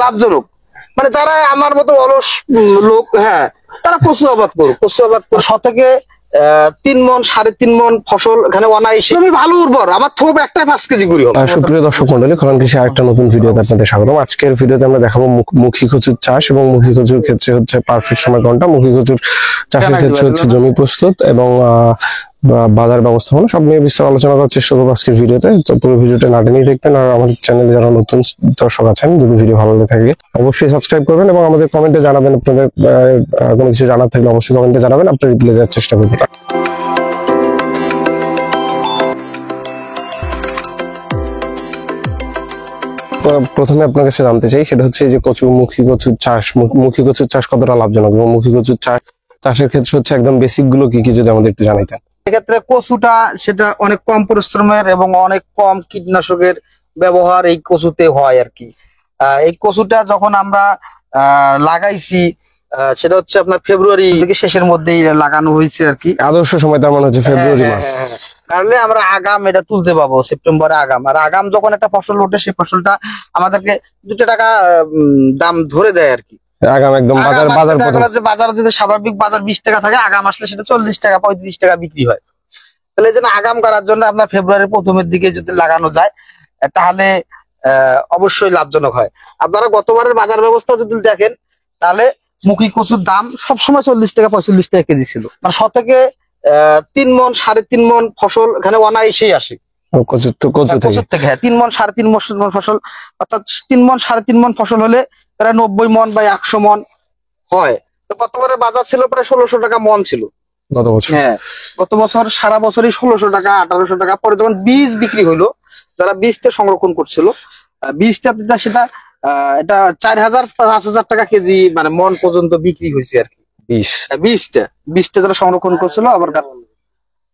লাভজনক। মানে যারা আমার মতো অলস লোক, হ্যাঁ, তারা কচু আবাদ করুক। কচু আবাদ করে শতকে 3 মণ 3.5 মণ ফসল এখানে অনায়াসে। তুমি ভালো উর্বর, আমার থোপ একটা 5 কেজি করি হবে। সুপ্রিয় দর্শক মন্ডলী, খনন কৃষি আরেকটা নতুন ভিডিওতে আপনাদের স্বাগতম। আজকের ভিডিওতে আমরা দেখাবো মুখী কচুর চাষ এবং মুখী কচুর ক্ষেত্রে হচ্ছে পারফেক্ট সময় কোনটা, মুখী কচুর চাষের ক্ষেত্রে হচ্ছে জমি প্রস্তুত এবং বাজার ব্যবস্থাপনা সব নিয়ে বিস্তার আলোচনা করার চেষ্টা করবো আজকের ভিডিওতে। তো পুরো ভিডিওটা না টেনেই দেখবেন। আর আমাদের চ্যানেলে যারা নতুন দর্শক আছেন, যদি ভিডিও ভালো লেগে থাকে অবশ্যই সাবস্ক্রাইব করবেন এবং আমাদের কমেন্টে জানাবেন। আপনাদের কোনো কিছু জানার থাকলে অবশ্যই কমেন্টে জানাবেন, আপনার রিপ্লাই দেওয়ার চেষ্টা করবো। প্রথমে আপনার কাছে জানতে চাই, সেটা হচ্ছে যে মুখী কচুর চাষ, মুখী কচুর চাষ কতটা লাভজনক এবং মুখী কচুর চাষের ক্ষেত্রে হচ্ছে একদম বেসিক গুলো কি কি যদি আমাদের একটু জানাইতেন। এক্ষেত্রে কচুটা সেটা অনেক কম পরিশ্রমের এবং অনেক কম কীটনাশকের ব্যবহার এই কচুতে হয় আর কি। এই কচুটা যখন আমরা লাগাইছি সেটা হচ্ছে আপনার ফেব্রুয়ারি থেকে শেষের মধ্যেই লাগানো হয়েছে আর কি। আদর্শ সময় তার মানে হচ্ছে ফেব্রুয়ারি মাস। তাহলে আমরা আগাম এটা তুলতে পাবো সেপ্টেম্বরে আগাম। আর আগাম যখন একটা ফসল ওঠে, সেই ফসলটা আমাদেরকে 2 টাকা দাম ধরে দেয় আর কি। আগাম একদম বাজার যদি স্বাভাবিক বাজার 20 টাকা থাকে, আগাম আসলে সেটা 40 টাকা 35 টাকা বিক্রি হয়। তাহলে এই জন্য আগাম করার জন্য আপনার ফেব্রুয়ারির প্রথমের দিকে যদি লাগানো যায় তাহলে অবশ্যই লাভজনক হয়। আপনারা গতবারের বাজার ব্যবস্থা যদি দেখেন, তাহলে মুখী কচুর দাম সবসময় 40 টাকা 45 টাকা কেজি ছিল। মানে শতকে 3 মণ 3.5 মণ ফসল এখানে অনায়াসেই আসে কচুর থেকে। হ্যাঁ, 3 মণ 3.5 মণ ফসল, অর্থাৎ 3 মণ 3.5 মণ ফসল হলে প্রায় 90 মণ বা 100 মণ হয়। তো গতবারের বাজার ছিল প্রায় 1600 টাকা মণ ছিল গত বছর। হ্যাঁ, গত বছর সারা বছরই 1600 টাকা 1800 টাকা। পরে যখন বীজ বিক্রি হইলো, যারা বীজটা সংরক্ষণ করছিল, বীজটা সেটা এটা 4000 5000 টাকা কেজি মানে মণ পর্যন্ত বিক্রি হয়েছে আর কি। বীজটা যারা সংরক্ষণ করছিল আবার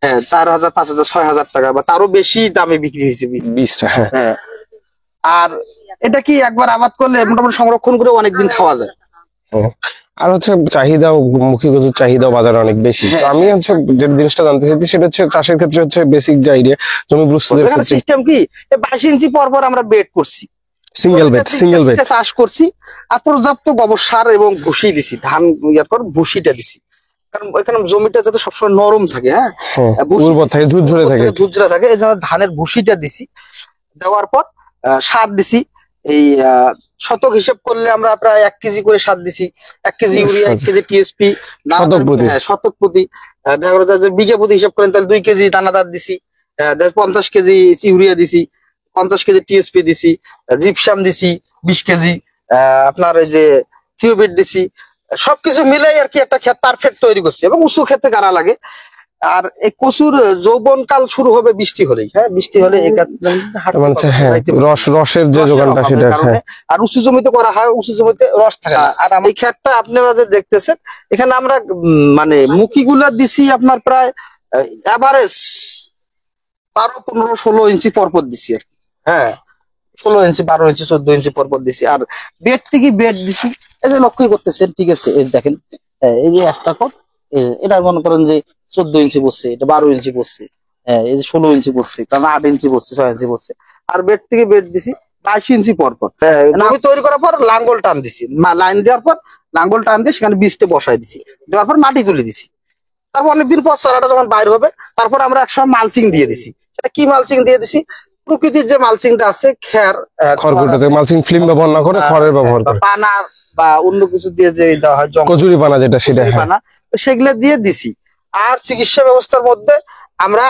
হ্যাঁ 4000 5000 6000 টাকা বা তারও বেশি দামে বিক্রি হয়েছে বীজটা। হ্যাঁ, আর এটা কি একবার আবাদ করলে মোটামুটি সংরক্ষণ করে অনেকদিন খাওয়া যায়। আর হচ্ছে চাহিদা, মুখী কচুর চাহিদা বাজারে অনেক বেশি। তো আমি হচ্ছে যে জিনিসটা জানতে চাইছি সেটা হচ্ছে চাষের ক্ষেত্রে হচ্ছে বেসিক যে আইডিয়া, জমি প্রস্তুতের ক্ষেত্রে সিস্টেম কি 22 ইঞ্চি পর পর আমরা বেড করছি, সিঙ্গেল বেড চাষ করছি। আর পর্যাপ্ত গোবর সার এবং ভুসি দিছি, ধান ভুসিটা দিছি, কারণ এখানে জমিটা যাতে সবসময় নরম থাকে, হ্যাঁ উর্বর থাকে, ঝুরঝুরে থাকে, এই জন্য ধানের ভুসিটা দিছি। দেওয়ার পর সার দিছি। এই শতক হিসেব করলে আমরা প্রায় 1 কেজি করে সার দিছি। 1 কেজি ইউরিয়া, 1 কেজি টিএসপি শতক প্রতি। দেখা গেল যে বিঘা প্রতি হিসাব করেন তাহলে 2 কেজি দানাদার দিছি, 50 কেজি ইউরিয়া দিছি, 50 কেজি টিএসপি দিছি, জিপসাম দিছি 20 কেজি, আপনার এই যে থিওবিট দিছি। সবকিছু মিলাই আর কি একটা ক্ষেত পারফেক্ট তৈরি করছি। এবং উঁচু ক্ষেতে গাড়া লাগে। আর এই কচুর যৌবন কাল শুরু হবে বৃষ্টি হলেই। হ্যাঁ, বৃষ্টি হলে রসের যে যোগানটা সেটা। আর উঁচু জমিতে করা হয়, উঁচু জমিতে রস থাকে না। আর এই ক্ষেতটা আপনারা যে দেখতেছেন, এখানে আমরা মানে মুখিগুলা দিছি আপনার প্রায় এভারেজ 12 15 16 ইঞ্চি পরপর দিছি আর কি। হ্যাঁ, 16 ইঞ্চি 12 ইঞ্চি 14 ইঞ্চি পরপর দিছি। আর বেড থেকে বেড দিছি, এই যে লক্ষ্য করতেছেন, ঠিক আছে, এই দেখেন, এই যে একটা কট, এটা মনে করেন যে 14 ইঞ্চি পড়ছে, এটা 12 ইঞ্চি পড়ছে, হ্যাঁ এই যে 16 ইঞ্চি পড়ছে, কারণ 8 ইঞ্চি পড়ছে 6 ইঞ্চি পড়ছে। আর বেড থেকে বেড দিছি 22 ইঞ্চি পরপর। জমি তৈরি করার পর লাঙ্গল টান দিছি, লাইন দেওয়ার পর লাঙ্গল টান দিয়ে সেখানে বীজটা বসাই দিছি, দেওয়ার পর মাটি তুলে দিছি। তারপর অনেকদিন পর চারাটা যখন বাইর হবে, তারপর আমরা একসময় মালচিং দিয়ে দিছি। এটা কি মালচিং দিয়ে দিছি? প্রকৃতির যে মালচিংটা আছে, খড়কুটাতে মালচিং ফিল্ম ব্যবহার না করে খড়ের ব্যবহার করে, পানা বা অন্য কিছু দিয়ে যে দেওয়া হয়, কচুরি পানা যেটা, সেটা সেগুলো দিয়ে দিছি। আর চিকিৎসা ব্যবস্থার মধ্যে আমরা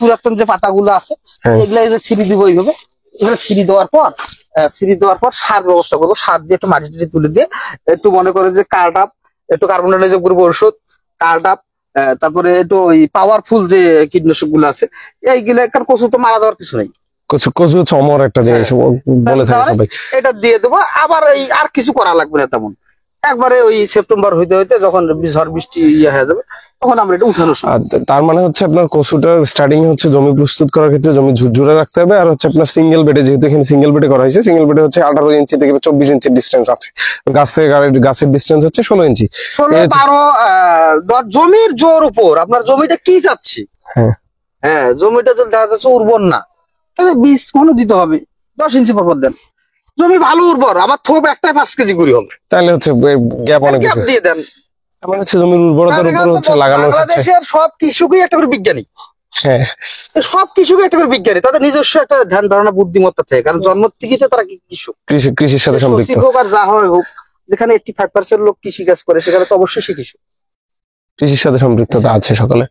পুরাতন যে পাতাগুলো আছে এগুলা এই যে সিঁড়ি দিব, এইভাবে এগুলো সিঁড়ি দেওয়ার পর সার ব্যবস্থা করবো। সার দিয়ে একটু মাটি তুলে দিয়ে একটু মনে করে যে কার্ডাপ, একটু কার্বনডাইজম গ্রুপ ওষুধ, কার্ডাপ, তারপরে একটু ওই পাওয়ারফুল যে কীটনাশক গুলো আছে এইগুলো, কারণ কচু তো মারা যাওয়ার কিছু নেই। কচু চমর একটা জিনিস বলে থাকে সবাই, এটা দিয়ে দেবো। আবার এই আর কিছু করা লাগবে না তেমন। একবারে ওই সেপ্টেম্বর হইতে হইতে যখন ঝড় বৃষ্টি হয়ে যাবে, তখন আমরা এটা উঠানো। তার মানে হচ্ছে আপনার কচুটার স্টার্টিং হচ্ছে জমি প্রস্তুত করার ক্ষেত্রে জমি ঝুরঝুরে রাখতে হবে। আর হচ্ছে আপনার সিঙ্গেল বেডে, যেহেতু এখানে সিঙ্গেল বেডে করা হয়েছে, সিঙ্গেল বেডে হচ্ছে 18 ইঞ্চি থেকে 24 ইঞ্চির ডিস্টেন্স আছে। গাছ থেকে গাছের ডিস্টেন্স হচ্ছে 16 ইঞ্চি। 16 12 জমির জোর উপর আপনার জমিটা কি চাচ্ছি। হ্যাঁ, জমিটা যদি দেখা যাচ্ছে উর্বর না, তাহলে বীজ কোনো দিতে হবে 10 ইঞ্চি পর দেন। জমি ভালো উর্বর, আমার থোপ একটাই 5 কেজি করে হবে, তাহলে হচ্ছে গ্যাপ অনেক গ্যাপ বেশি। দিয়ে দেন। আমার হচ্ছে জমির উর্বরতার উপর হচ্ছে লাগানোর ক্ষেত্রে বাংলাদেশের সব কৃষকই একটা করে বিজ্ঞানী, হ্যাঁ সব কৃষকই একটা করে বিজ্ঞানী, তাদের নিজস্ব একটা ধ্যান ধারণা বুদ্ধিমত্তা থাকে, কারণ জন্ম থেকেই তো তারা কৃষক। কৃষির সাথে সম্পৃক্ত। সচিব হোক আর যা হয় হোক, যেখানে 85% লোক কৃষি কাজ করে সেখানে তো অবশ্যই সে কৃষক, কৃষির সাথে সম্পৃক্ততা আছে সকলে।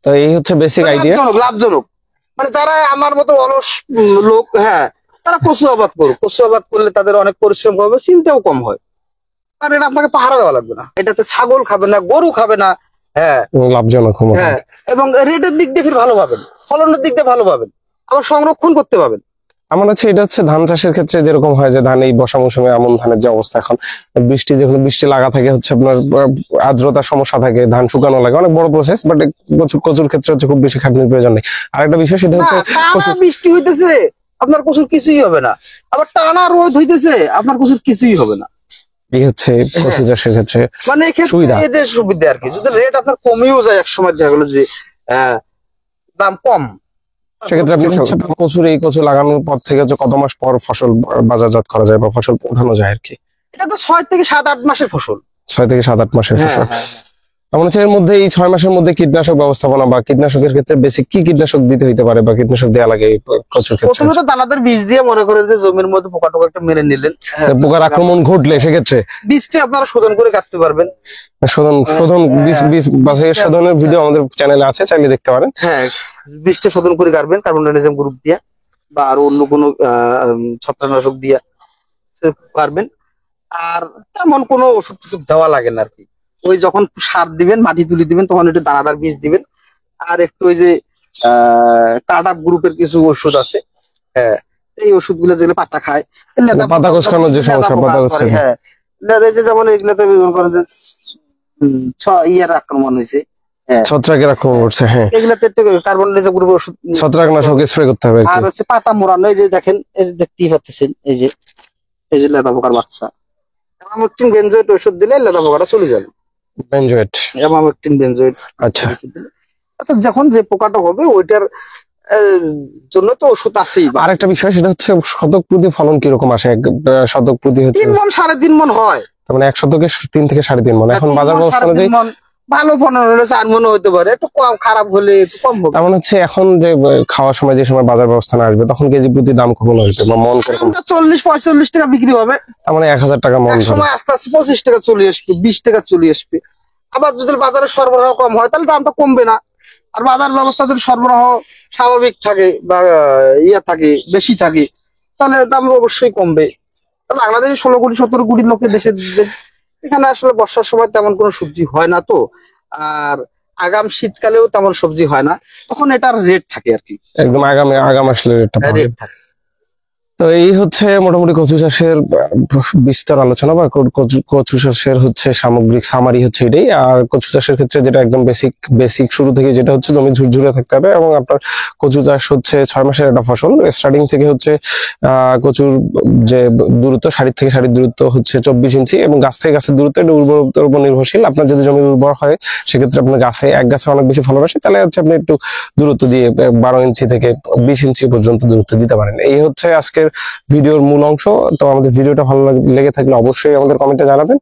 তো এই হচ্ছে বেসিক আইডিয়া। লাভজনক। মানে যারা আমার মতো অলস লোক, হ্যাঁ, তারা কচু আবাদ করুক। কচু আবাদ করলে তাদের অনেক পরিশ্রম হবে, চিন্তাও কম হয়, কারণ এটা আপনাকে পাহারা দেওয়া লাগবে না, এটাতে ছাগল খাবে না, গরু খাবে না। হ্যাঁ, লাভজনক। হ্যাঁ, এবং রেটের দিক দিয়ে ফির ভালো পাবেন, ফলনের দিক দিয়ে ভালো পাবেন, আবার সংরক্ষণ করতে পাবেন। আমার হচ্ছে এটা হচ্ছে ধান চাষের ক্ষেত্রে যেরকম হয় যে ধান এই বর্ষা মৌসুমে আমন ধানের যে অবস্থা এখন, যখন বৃষ্টি লাগা থাকে হচ্ছে আপনার আর্দ্রতার সমস্যা থাকে, ধান শুকানো লাগে, অনেক বড় প্রসেস, বাট কচুর ক্ষেত্রে হচ্ছে খুব বেশি খাটনির প্রয়োজন নেই। আর একটা বিষয় সেটা হচ্ছে টানা বৃষ্টি হইতেছে আপনার কচুর কিছুই হবে না, আবার টানা রোদ হইতেছে আপনার কচুর কিছুই হবে না। এই হচ্ছে কচু চাষের ক্ষেত্রে মানে এক্ষেত্রে এটা সুবিধা আর কি। যদি রেট আপনার কমেও যায়, এক সময় দেখা গেলো যে দাম কম, সেক্ষেত্রে আপনি হচ্ছে এই কচু লাগানোর পর থেকে হচ্ছে কত মাস পর ফসল বাজারজাত করা যায় বা ফসল ওঠানো যায় আর কি? এটা তো 6 থেকে 7-8 মাসের ফসল। 6 থেকে 7-8 মাসের ফসল। এমন হচ্ছে এর মধ্যে এই 6 মাসের মধ্যে কীটনাশক ব্যবস্থাপনা বা কীটনাশকের ক্ষেত্রে বেসিক কি কীটনাশক দিতে হইতে পারে বা কীটনাশক দেওয়া লাগে এই কচুর ক্ষেত্রে? প্রথমে তো দানাদার বীজ দিয়ে মনে করেন যে জমির মধ্যে পোকা টোকা একটা মেরে নিলেন, পোকার আক্রমণ ঘটলে সেক্ষেত্রে বীজটা আপনারা শোধন করে কাটতে পারবেন। শোধন বীজ বাছাইয়ের শোধনের ভিডিও আমাদের চ্যানেলে আছে, চাইলে দেখতে পারেন। হ্যাঁ, বীজটা শোধন করে কাটবেন কার্বনডাইনাজম গ্রুপ দিয়ে বা আরো অন্য কোনো ছত্রাকনাশক দিয়ে পারবেন। আর তেমন কোনো ওষুধ টষুধ দেওয়া লাগে না আর কি। ওই যখন সার দিবেন, মাটি তুলে দিবেন, তখন একটু দানাদার বীজ দিবেন, আর একটু ওই যে টাটা গ্রুপের কিছু ওষুধ আছে, হ্যাঁ, এই ওষুধগুলো যেগুলো পাতা খায়, পাতা কোষকানোর যে সমস্যা, পাতা কোষকানো, হ্যাঁ, যেমন এগুলাতে করেন যে ইয়ার আক্রমণ হয়েছে, ছত্রাকের আক্রমণ করছে, হ্যাঁ, এগুলাতে একটু কার্বনডাইনাজম গ্রুপের ওষুধ, ছত্রাকনাশক স্প্রে করতে হবে। আর হচ্ছে পাতা মোড়ানো, এই যে দেখেন, এই যে দেখতেই পাচ্ছেন, এই যে লেদা পোকার বাচ্চা, অ্যামামেকটিন বেনজয়েট ওষুধ দিলে লেদা পোকাটা চলে যাবে। Benzoate, emamectin benzoate. আচ্ছা, আচ্ছা, যখন যে পোকাটা হবে ওইটার জন্য তো ওষুধ আছেই। আরেকটা বিষয় সেটা হচ্ছে শতক প্রতি ফলন কিরকম আসে? শতক প্রতি হচ্ছে 3 মণ 3.5 মণ হয়, তার মানে 1 শতকে 3 থেকে 3.5 মণ। এখন বাজার অবস্থা অনুযায়ী ভালো ফলন হলে 4 মণ হতে পারে, একটু কম, খারাপ হলে একটু কম হবে। তার মানে হচ্ছে এখন যে খাওয়ার সময় যে সময় বাজার ব্যবস্থানে আসবে তখন কেজি প্রতি দাম কখন আসবে বা মন কিরকম? 40-45 টাকা বিক্রি হবে। তার মানে 1000 টাকা মন। সময় আস্তে আস্তে 25 টাকা চলে আসবে, 20 টাকা চলে আসবে। আবার যদি বাজারে সরবরাহ কম হয় তাহলে দামটা কমবে না। আর বাজার ব্যবস্থা যদি সরবরাহ স্বাভাবিক থাকে বা থাকে, বেশি থাকে, তাহলে দাম অবশ্যই কমবে। বাংলাদেশে 16 কোটি 17 কোটি লোকের দেশে, এখানে আসলে বর্ষার সময় তেমন কোনো সবজি হয় না তো, আর আগাম শীতকালেও তেমন সবজি হয় না, তখন এটার রেট থাকে আর কি, একদম আগাম আসলে রেট থাকে। তো এই হচ্ছে মোটামুটি কচু চাষের বিস্তার আলোচনা বা কচু চাষের হচ্ছে সামগ্রিক সামারি হচ্ছে এটাই। আর কচু চাষের ক্ষেত্রে যেটা একদম বেসিক শুরু থেকে যেটা হচ্ছে জমি ঝুরঝুরে থাকতে হবে, এবং আপনার কচু চাষ হচ্ছে 6 মাসের একটা ফসল। স্টার্টিং থেকে হচ্ছে কচুর যে দূরত্ব, সারি থেকে সারির দূরত্ব হচ্ছে 24 ইঞ্চি, এবং গাছ থেকে গাছের দূরত্ব এটা উর্বরতার উপর নির্ভরশীল। আপনার যদি জমি উর্বর হয় সেক্ষেত্রে আপনার এক গাছে অনেক বেশি ফলন আসে, তাহলে হচ্ছে আপনি একটু দূরত্ব দিয়ে 12 ইঞ্চি থেকে 20 ইঞ্চি পর্যন্ত দূরত্ব দিতে পারেন। এই হচ্ছে আজকের ভিডিওর মূল অংশ। তো আমাদের ভিডিওটা ভালো লেগে থাকলে অবশ্যই আমাদের কমেন্টে জানাবেন।